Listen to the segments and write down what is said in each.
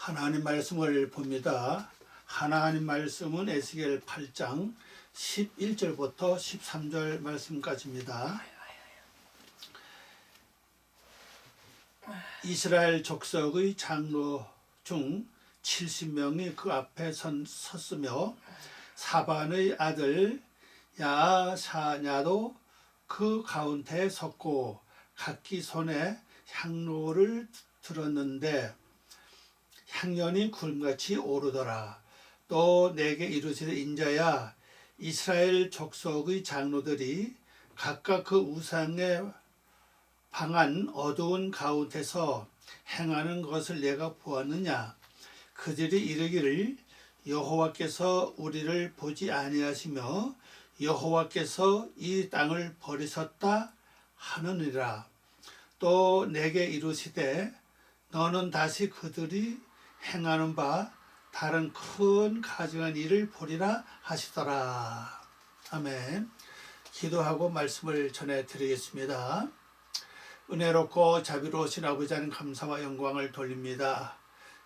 하나님 말씀을 봅니다. 하나님 말씀은 에스겔 8장 11절부터 13절 말씀까지입니다. 이스라엘 족속의 장로 중 70명이 그 앞에 섰으며 사반의 아들 야사냐도 그 가운데에 섰고 각기 손에 향로를 들었는데 향연이 구름같이 오르더라. 또 내게 이르시되 인자야, 이스라엘 족속의 장로들이 각각 그 우상에 방한 어두운 가운데서 행하는 것을 내가 보았느냐? 그들이 이르기를 여호와께서 우리를 보지 아니하시며 여호와께서 이 땅을 버리셨다 하느니라. 또 내게 이르시되 너는 다시 그들이 행하는 바 다른 큰 가증한 일을 보리라 하시더라. 아멘. 기도하고 말씀을 전해드리겠습니다. 은혜롭고 자비로우신 아버지 하나님 감사와 영광을 돌립니다.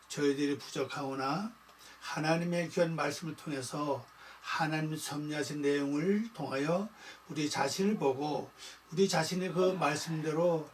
저희들이 부족하오나 하나님의 귀한 말씀을 통해서 하나님 섭리하신 내용을 통하여 우리 자신을 보고 우리 자신의 그 말씀대로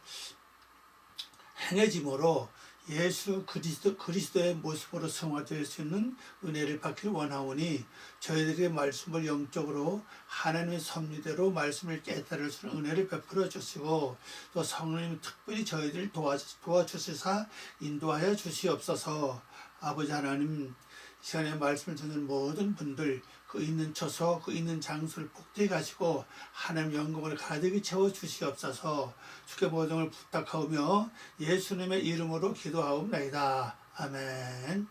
행해짐으로 예수 그리스도의 모습으로 성화될 수 있는 은혜를 받기를 원하오니 저희들의 말씀을 영적으로 하나님의 섭리대로 말씀을 깨달을 수 있는 은혜를 베풀어 주시고 또 성령님 특별히 저희들을 도와주시사 인도하여 주시옵소서. 아버지 하나님, 시간에 말씀을 듣는 모든 분들 그 있는 처소 그 있는 장소를 복되게 하시고 하나님 영광을 가득히 채워 주시옵소서. 주께 모든 부탁하오며 예수님의 이름으로 기도하옵나이다. 아멘.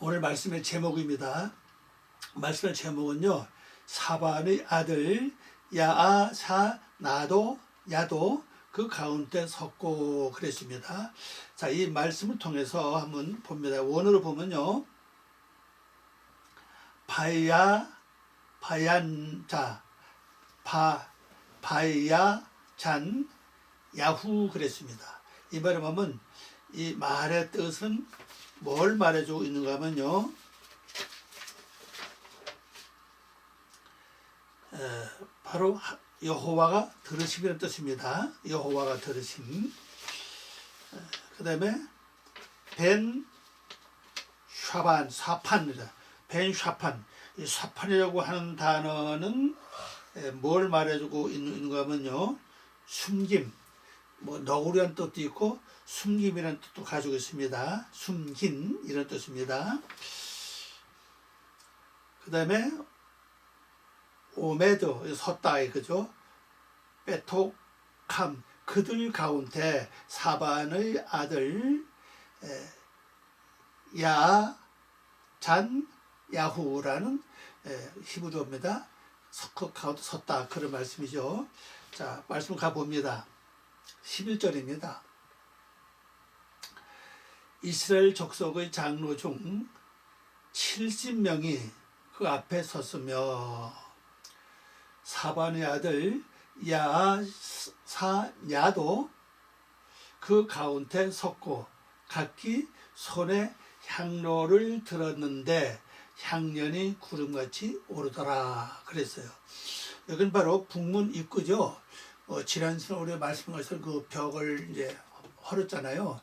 오늘 말씀의 제목입니다. 말씀의 제목은요, 사반의 아들 야사나도 그 가운데 섰고 그랬습니다. 자, 이 말씀을 통해서 한번 봅니다. 원어로 보면요, 바야잔 야후 그랬습니다. 이 말을 보면 이 말의 뜻은 뭘 말해주고 있는가 하면요, 바로 여호와가 들으심이라는 뜻입니다. 여호와가 들으심. 그 다음에 벤 샤판이다. 벤 샤판. 이 샤판이라고 하는 단어는 뭘 말해주고 있는가 하면요, 숨김, 뭐 너구리란 뜻도 있고 숨김이라는 뜻도 가지고 있습니다. 숨긴 이런 뜻입니다. 그 다음에 오메드 섰다 그죠? 베톡함 그들 가운데 사반의 아들 야잔 야후라는 히브리어입니다. 그 가운데 섰다 그런 말씀이죠. 자, 말씀 가봅니다. 11절입니다. 이스라엘 족속의 장로 중 70명이 그 앞에 섰으며 사반의 아들 야사냐도 그 가운데 섰고 각기 손에 향로를 들었는데 향연이 구름같이 오르더라 그랬어요. 여기는 바로 북문 입구죠. 지난 시간에 우리가 말씀하신 그 벽을 이제 헐었잖아요.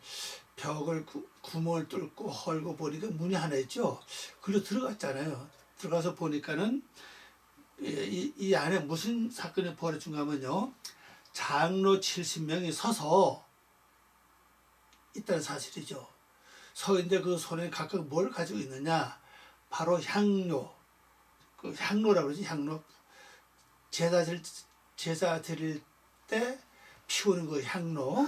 벽을 구멍을 뚫고 헐고 보니까 문이 하나 있죠. 그리고 들어갔잖아요. 들어가서 보니까는 이 안에 무슨 사건이 벌어진가 하면요, 장로 70명이 서서 있다는 사실이죠. 서 있는데 그 손에 각각 뭘 가지고 있느냐, 바로 향로, 그 향로라고 그러지. 향로, 제사 드릴 때 피우는 그 향로,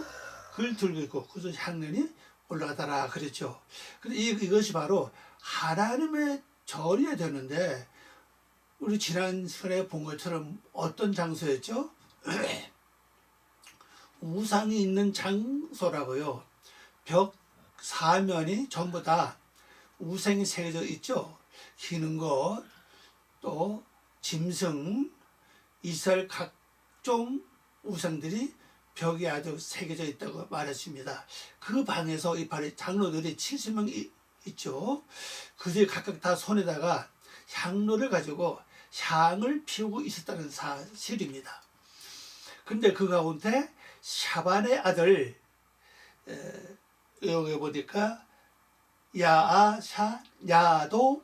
그걸 들고 있고 그래서 향연이 올라가더라 그랬죠. 근데 이것이 바로 하나님의 절이어야 되는데 우리 지난 시간에 본 것처럼 어떤 장소였죠? 우상이 있는 장소라고요. 벽 사면이 전부 다 우상이 새겨져 있죠. 기는 것, 또 짐승, 이스라엘 각종 우상들이 벽에 아주 새겨져 있다고 말했습니다. 그 방에서 이 바로 장로들이 70명 있죠. 그들이 각각 다 손에다가 향로를 가지고 향을 피우고 있었다는 사실입니다. 근데 그 가운데 샤반의 아들 여기 보니까 야도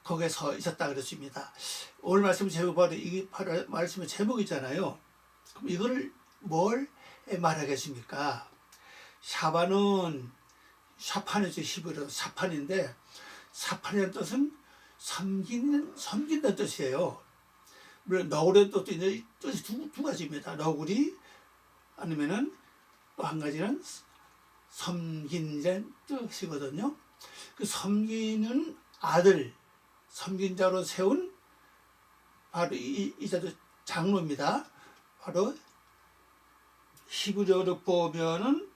거기에 서 있었다 그랬습니다. 오늘 말씀 제목 바로 이게 바로 말씀의 제목이잖아요. 그럼 이거를 뭘 말하겠습니까? 샤반은 샤판이죠. 히브리어 사판인데 사판이라는 뜻은 섬긴다는 뜻이에요. 물론 너구리는 또 이제 뜻이 두 가지입니다. 너구리 아니면은 또 한 가지는 섬긴이라는 뜻이거든요. 그 섬기는 아들, 섬긴 자로 세운 바로 이 자도 장로입니다. 바로 히브리어로 보면은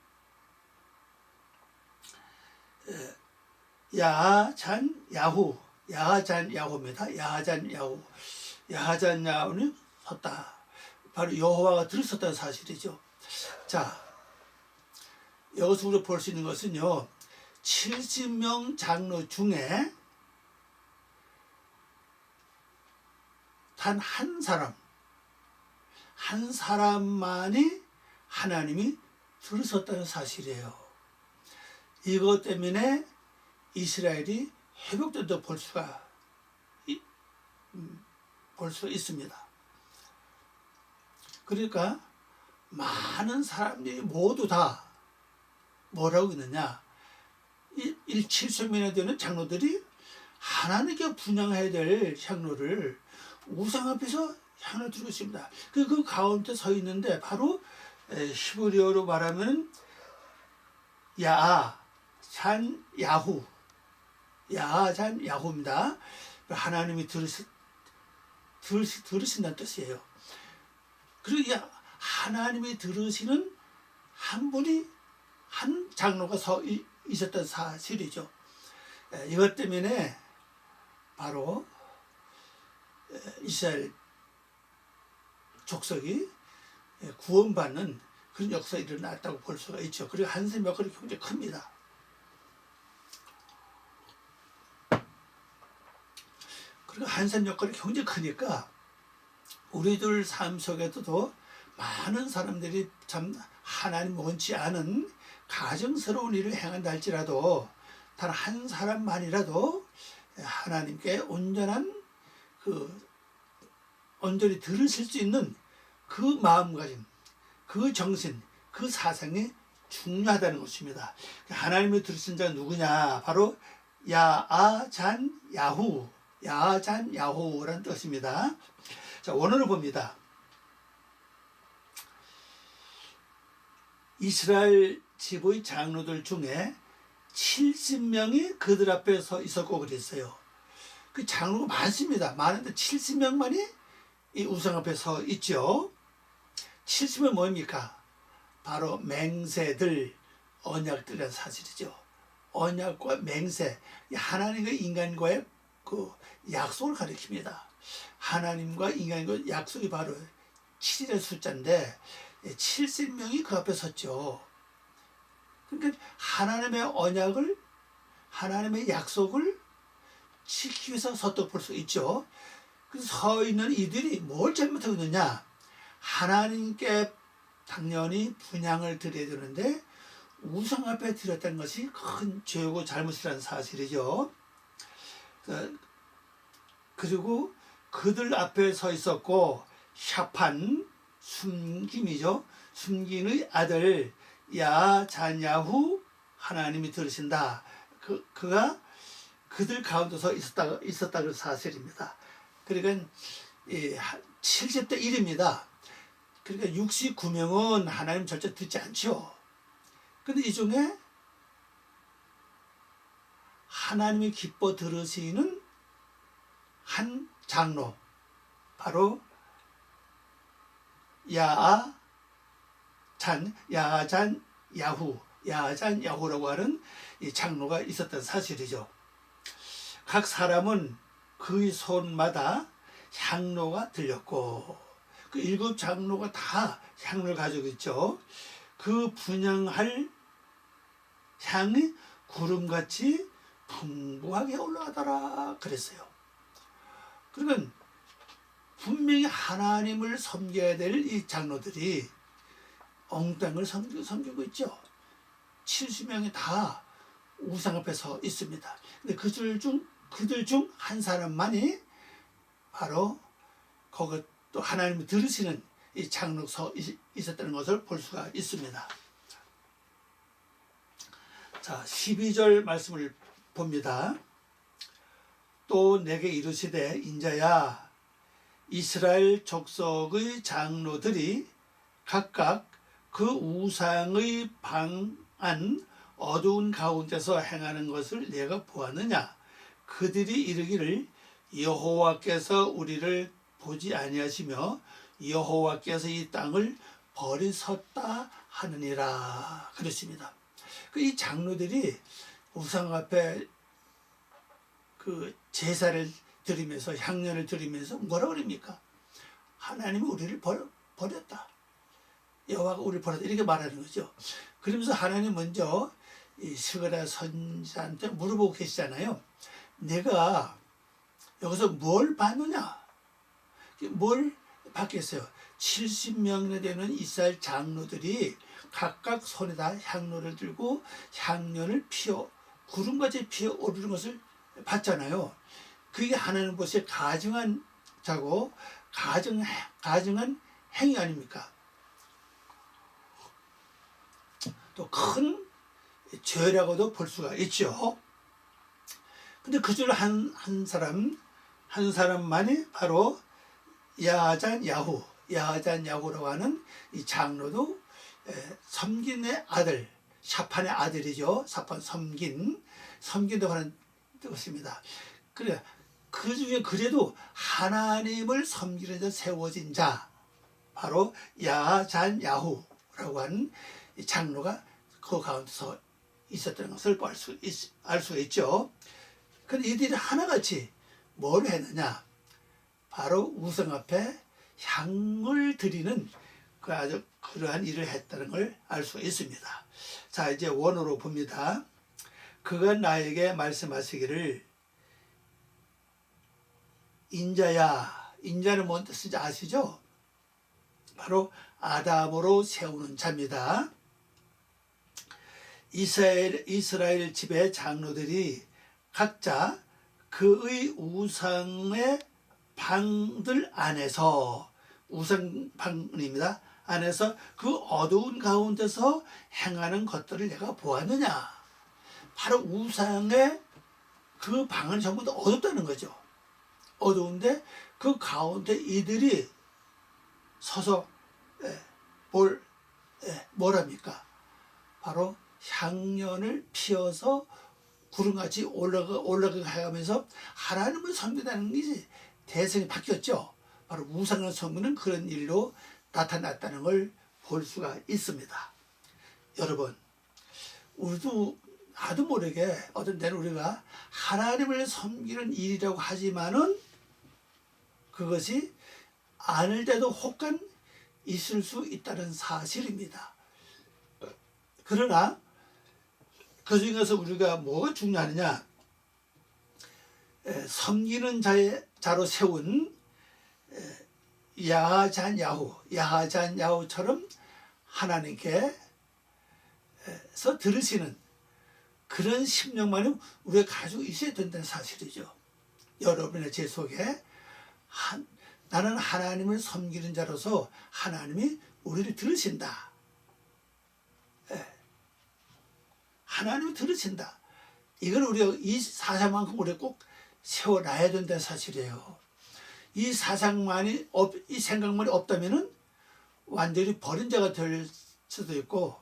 야잔야후입니다. 야잔야후는 섰다. 바로 여호와가 들었었다는 사실이죠. 자, 여기서 우리가 볼 수 있는 것은요, 70명 장로 중에 단 한 사람만이 하나님이 들으셨다는 사실이에요. 이것 때문에 이스라엘이 회복된다고 볼 수 있습니다. 그러니까 많은 사람들이 모두 다 뭐라고 있느냐, 7,000명이나 되는 장로들이 하나님께 분양해야 될 향로를 우상 앞에서 향을 들고 있습니다. 그 가운데 서 있는데 바로 히브리어로 말하면 야잔야후입니다. 하나님이 들으신다는 뜻이에요. 그리고 하나님이 들으시는 한 분이 한 장로가 서 있었던 사실이죠. 이것 때문에 바로 이스라엘 족속이 구원받는 그런 역사가 일어났다고 볼 수가 있죠. 그리고 한샘 역할이 굉장히 큽니다. 그리고 한샘 역할이 굉장히 크니까 우리들 삶 속에도 많은 사람들이 참 하나님 원치 않은 가증스러운 일을 행한다 할지라도 단 한 사람만이라도 하나님께 온전히 들으실 수 있는 그 마음가짐, 그 정신, 그 사상이 중요하다는 것입니다. 하나님을 들으신 자가 누구냐? 바로 야잔야후라는 뜻입니다. 자, 원어를 봅니다. 이스라엘 지부의 장로들 중에 70명이 그들 앞에 서 있었고 그랬어요. 그 장로가 많습니다. 많은데 70명만이 이 우상 앞에 서 있죠. 70명 뭡니까? 바로 맹세들, 언약들이라는 사실이죠. 언약과 맹세, 하나님과 인간과의 그 약속을 가리킵니다. 하나님과 인간과 약속이 바로 7일의 숫자인데 70명이 그 앞에 섰죠. 그러니까 하나님의 언약을, 하나님의 약속을 지키기 위해서 섰다고 볼 수 있죠. 그래서 서 있는 이들이 뭘 잘못하고 있느냐? 하나님께 당연히 분향을 드려야 되는데 우상 앞에 드렸다는 것이 큰 죄고 잘못이라는 사실이죠. 그리고 그들 앞에 서 있었고 샤판, 숨김이죠. 숨김의 아들 야잔야후 하나님이 들으신다. 그가 그들 가운데서 있었다 그 사실입니다. 그러니까 70대 1입니다. 그러니까 69명은 하나님 절대 듣지 않죠. 근데 이 중에 하나님이 기뻐 들으시는 한 장로, 바로 야잔야후라고 하는 이 장로가 있었던 사실이죠. 각 사람은 그의 손마다 향로가 들렸고 그 7장로가 다 향을 가지고 있죠. 그 분향할 향이 구름같이 풍부하게 올라가더라 그랬어요. 그러면 분명히 하나님을 섬겨야 될 이 장로들이 엉뚱을 섬기고 있죠. 70명이 다 우상 앞에 서 있습니다. 근데 그들 중 한 사람만이 바로 거기 또 하나님을 들으시는 이 장로 서 있었다는 것을 볼 수가 있습니다. 자, 12절 말씀을 봅니다. 또 내게 이르시되 인자야, 이스라엘 족속의 장로들이 각각 그 우상의 방안 어두운 가운데서 행하는 것을 내가 보았느냐. 그들이 이르기를 여호와께서 우리를 보지 아니하시며 여호와께서 이 땅을 버리셨다 하느니라 그랬습니다. 이 장로들이 우상 앞에 그 제사를 드리면서 향년을 드리면서 뭐라 그럽니까? 하나님이 우리를 버렸다. 여호와가 우리를 버렸다. 이렇게 말하는 거죠. 그러면서 하나님 먼저 이 스가랴 선지자한테 물어보고 계시잖아요. 내가 여기서 뭘 봤느냐? 뭘 받겠어요? 70명이나 되는 이스라엘 장로들이 각각 손에다 향로를 들고 향년을 피워 구름같이 피어 오르는 것을 봤잖아요. 그게 하나님 보시에 가증한 자고 가증한 행위 아닙니까? 또 큰 죄라고도 볼 수가 있죠. 근데 그 중 한 사람만이 바로 야잔 야후라고 하는 이 장로도 섬긴의 아들, 샤판의 아들이죠. 샤판 섬긴다고 하는 뜻입니다. 그래, 그 중에 그래도 하나님을 섬기는 데 세워진 자, 바로 야잔 야후라고 하는 이 장로가 그 가운데서 있었다는 것을 알 수가 있죠. 그런데 이들이 하나같이 뭘 했느냐? 바로 우상 앞에 향을 드리는 그 아주 그러한 일을 했다는 걸 알 수가 있습니다. 자, 이제 원어로 봅니다. 그가 나에게 말씀하시기를 인자야, 인자는 뭔 뜻인지 아시죠? 바로 아담으로 세우는 자입니다. 이스라엘 집의 장로들이 각자 그의 우상의 방들 안에서, 우상방입니다. 안에서 그 어두운 가운데서 행하는 것들을 내가 보았느냐. 바로 우상의 그 방은 전부 다 어둡다는 거죠. 어두운데 그 가운데 이들이 서서 뭘 합니까? 바로 향년을 피워서 구름같이 올라가게 하면서 하나님을 섬긴다는 것이 대상이 바뀌었죠. 바로 우상을 섬기는 그런 일로 나타났다는 걸 볼 수가 있습니다. 여러분, 우리도 나도 모르게 어떤 때는 우리가 하나님을 섬기는 일이라고 하지만은 그것이 아닐 때도 혹간 있을 수 있다는 사실입니다. 그러나 그 중에서 우리가 뭐가 중요하느냐? 섬기는 자로 세운 야잔 야후처럼 하나님께서 들으시는 그런 심령만이 우리가 가지고 있어야 된다는 사실이죠. 여러분의 제 속에 나는 하나님을 섬기는 자로서 하나님이 우리를 들으신다. 하나님이 들으신다. 이걸 우리가 이 사상만큼 우리가 꼭 세워놔야 된다는 사실이에요. 이 사상만이 이 생각만이 없다면은 완전히 버린 자가 될 수도 있고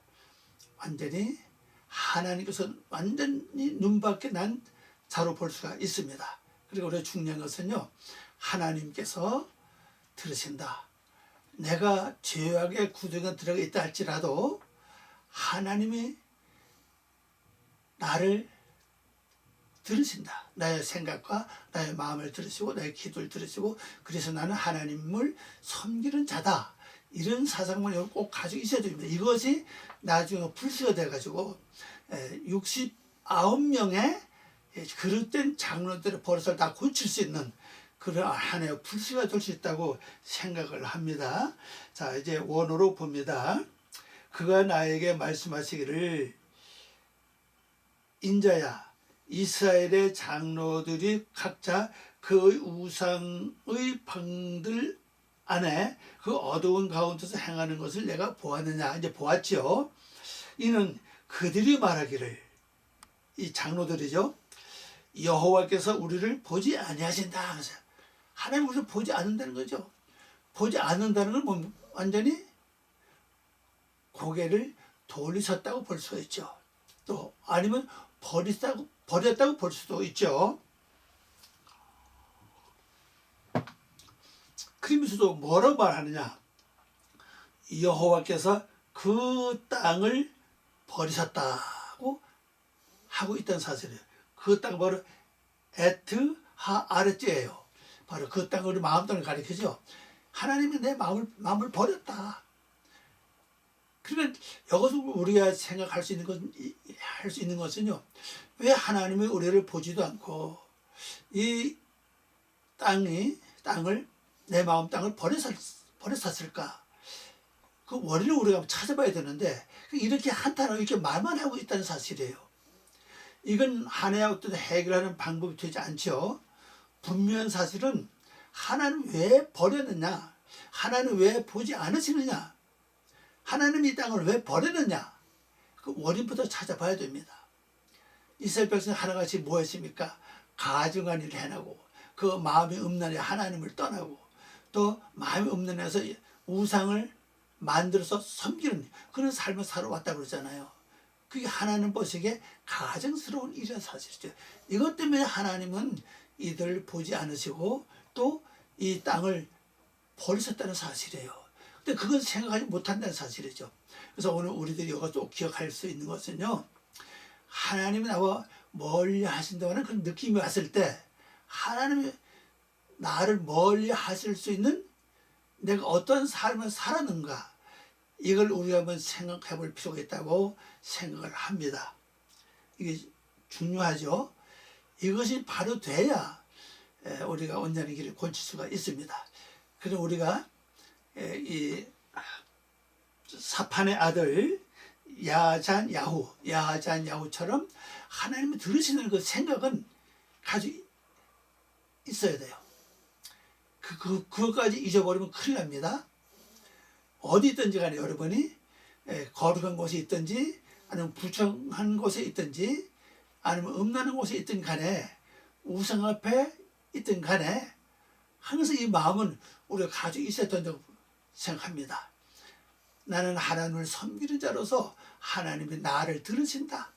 완전히 하나님께서 완전히 눈밖에 난 자로 볼 수가 있습니다. 그리고 우리가 중요한 것은요, 하나님께서 들으신다. 내가 죄악의 구덩이에 들어가 있다 할지라도 하나님이 나를 들으신다. 나의 생각과 나의 마음을 들으시고 나의 기도를 들으시고 그래서 나는 하나님을 섬기는 자다. 이런 사상을 꼭 가지고 있어야 됩니다. 이것이 나중에 불씨가 돼가지고 69명의 그릇된 장로들의 버릇을 다 고칠 수 있는 그런 하나의 불씨가 될 수 있다고 생각을 합니다. 자, 이제 원어로 봅니다. 그가 나에게 말씀하시기를 인자야 이스라엘의 장로들이 각자 그의 우상의 방들 안에 그 어두운 가운데서 행하는 것을 내가 보았느냐. 이제 보았죠. 이는 그들이 말하기를, 이 장로들이죠, 여호와께서 우리를 보지 아니하신다. 그래서 하나님 우리를 보지 않는다는 거죠. 보지 않는다는 건 완전히 고개를 돌리셨다고 볼 수 있죠. 또 아니면 버렸다고 볼 수도 있죠. 그러면서도 뭐라고 말하느냐. 여호와께서 그 땅을 버리셨다고 하고 있다는 사실이에요. 그 땅은 바로 에트 하 아레츠예요. 바로 그 땅을 우리 마음 땅을 가리키죠. 하나님이 내 마음을 버렸다. 그러면 여기서 우리가 생각할 수 있는 것은요, 왜 하나님이 우리를 보지도 않고 이 땅을 내 마음 땅을 버렸었을까? 그 원인을 우리가 찾아봐야 되는데 이렇게 한탄하고 이렇게 말만 하고 있다는 사실이에요. 이건 하나의 어떤 해결하는 방법이 되지 않죠. 분명한 사실은 하나님 왜 버렸느냐? 하나님 왜 보지 않으시느냐? 하나님이 이 땅을 왜 버렸느냐? 그 원인부터 찾아봐야 됩니다. 이스라엘 백성 하나같이 뭐 했습니까? 가증한 일을 해나고 그 마음이 음란해 하나님을 떠나고 또 마음이 음란해서 우상을 만들어서 섬기는 그런 삶을 살아왔다고 그러잖아요. 그게 하나님 보시기에 가증스러운 일이라는 사실이죠. 이것 때문에 하나님은 이들을 보지 않으시고 또 이 땅을 버리셨다는 사실이에요. 근데 그건 생각하지 못한다는 사실이죠. 그래서 오늘 우리들이 이거 또 기억할 수 있는 것은요, 하나님이 나와 멀리 하신다고 하는 그런 느낌이 왔을 때 하나님이 나를 멀리 하실 수 있는 내가 어떤 삶을 살았는가, 이걸 우리가 한번 생각해 볼 필요가 있다고 생각을 합니다. 이게 중요하죠. 이것이 바로 돼야 우리가 온전히 길을 고칠 수가 있습니다. 그래서 우리가 이 사판의 아들 야잔야후처럼 하나님이 들으시는 그 생각은 가지고 있어야 돼요. 그것까지 잊어버리면 큰일 납니다. 어디 있든지 간에 여러분이 거룩한 곳에 있든지 아니면 부정한 곳에 있든지 아니면 음란한 곳에 있든 간에 우상 앞에 있든 간에 항상 이 마음은 우리가 가지고 있어야 된다고 생각합니다. 나는 하나님을 섬기는 자로서 하나님이 나를 들으신다.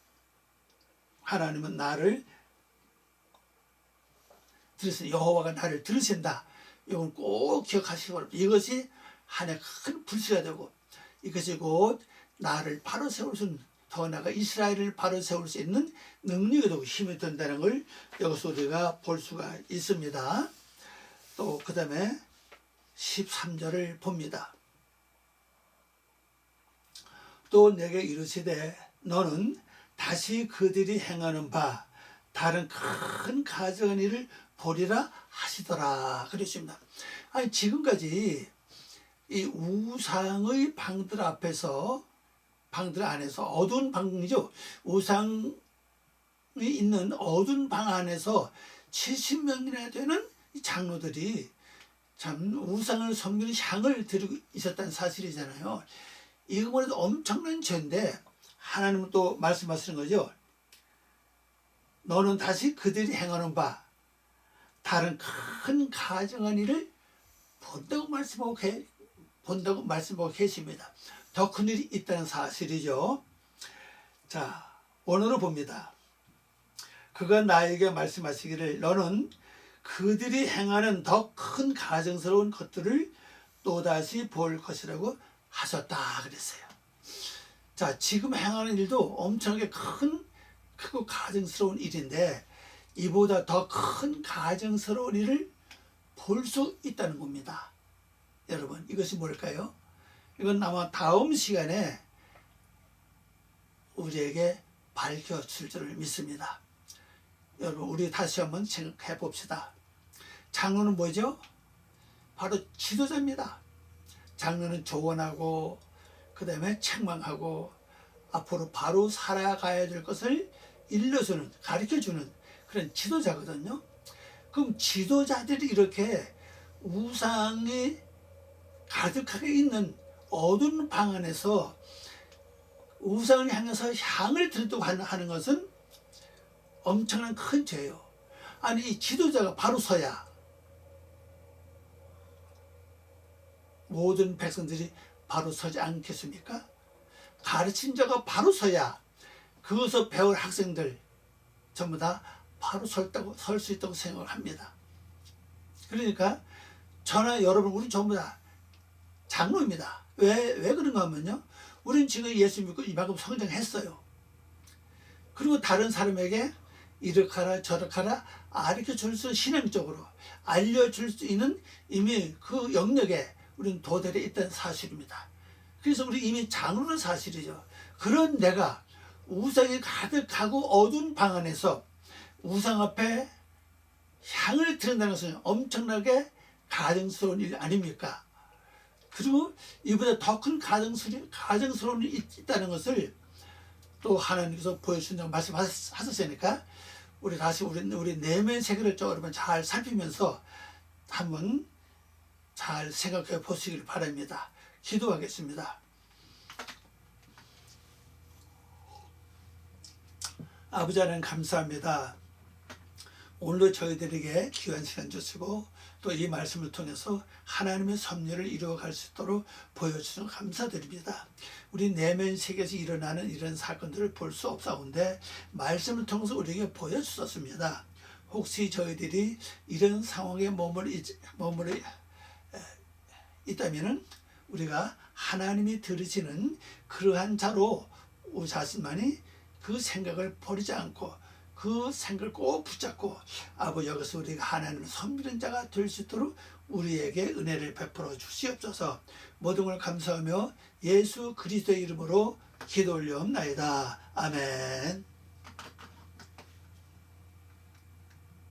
하나님은 나를 들으신다. 여호와가 나를 들으신다. 이건 꼭 기억하시기 바랍니다. 이것이 하나의 큰 불씨가 되고 이것이 곧 나를 바로 세울 수 있는, 더 나아가 이스라엘을 바로 세울 수 있는 능력이 되고 힘이 된다는 걸 여기서 우리가 볼 수가 있습니다. 또 그 다음에 13절을 봅니다. 또 내게 이르시되 너는 다시 그들이 행하는 바 다른 큰 가증한 일을 보리라 하시더라 그랬습니다. 아니 지금까지 이 우상의 방들 안에서 어두운 방이죠. 우상이 있는 어두운 방 안에서 70명이나 되는 장로들이 참 우상을 섬기는 향을 들고 있었다는 사실이잖아요. 이거만 해도 엄청난 죄인데 하나님은 또 말씀하시는 거죠. 너는 다시 그들이 행하는 바 다른 큰 가증한 일을 본다고 말씀하고 계십니다. 더 큰 일이 있다는 사실이죠. 자, 원어로 봅니다. 그가 나에게 말씀하시기를 너는 그들이 행하는 더 큰 가증스러운 것들을 또다시 볼 것이라고 하셨다 그랬어요. 자, 지금 행하는 일도 엄청나게 크고 가증스러운 일인데 이보다 더 큰 가정스러운 일을 볼 수 있다는 겁니다. 여러분, 이것이 뭘까요? 이건 아마 다음 시간에 우리에게 밝혀질 줄을 믿습니다. 여러분, 우리 다시 한번 생각해 봅시다. 장로는 뭐죠? 바로 지도자입니다. 장로는 조언하고 그 다음에 책망하고 앞으로 바로 살아가야 될 것을 일러주는, 가르쳐주는 그런 지도자거든요. 그럼 지도자들이 이렇게 우상이 가득하게 있는 어두운 방 안에서 우상을 향해서 향을 들도록 하는 것은 엄청난 큰 죄예요. 아니, 이 지도자가 바로 서야 모든 백성들이 바로 서지 않겠습니까? 가르친 자가 바로 서야 그것을 배울 학생들 전부 다 바로 설 수 있다고 생각을 합니다. 그러니까 저나 여러분, 우리 전부 다 장로입니다. 왜 그런가 하면요, 우리는 지금 예수 믿고 이만큼 성장했어요. 그리고 다른 사람에게 이렇게 하라 저렇게 하라 가르쳐줄 수, 신앙적으로 알려줄 수 있는 이미 그 영역에 우리는 도달해 있다는 사실입니다. 그래서 우리 이미 장로는 사실이죠. 그런 내가 우상이 가득하고 어두운 방 안에서 우상 앞에 향을 드린다는 것은 엄청나게 가증스러운 일 아닙니까? 그리고 이보다 더 큰 가증스러운 일이 있다는 것을 또 하나님께서 보여주신다고 말씀하셨으니까 우리 다시 우리 내면 세계를 여러분 잘 살피면서 한번 잘 생각해 보시길 바랍니다. 기도하겠습니다. 아버지 하나님, 감사합니다. 오늘도 저희들에게 귀한 시간 주시고 또 이 말씀을 통해서 하나님의 섭리를 이루어갈 수 있도록 보여주셔서 감사드립니다. 우리 내면 세계에서 일어나는 이런 사건들을 볼 수 없사온데 말씀을 통해서 우리에게 보여주셨습니다. 혹시 저희들이 이런 상황에 머물러 있다면 우리가 하나님이 들으시는 그러한 자로 우리 자신만이 그 생각을 버리지 않고 그 생각을 꼭 붙잡고 아버지, 여기서 우리가 하나님의 섬기는 자가 될 수 있도록 우리에게 은혜를 베풀어 주시옵소서. 모든 걸 감사하며 예수 그리스도의 이름으로 기도 올려옵나이다. 아멘.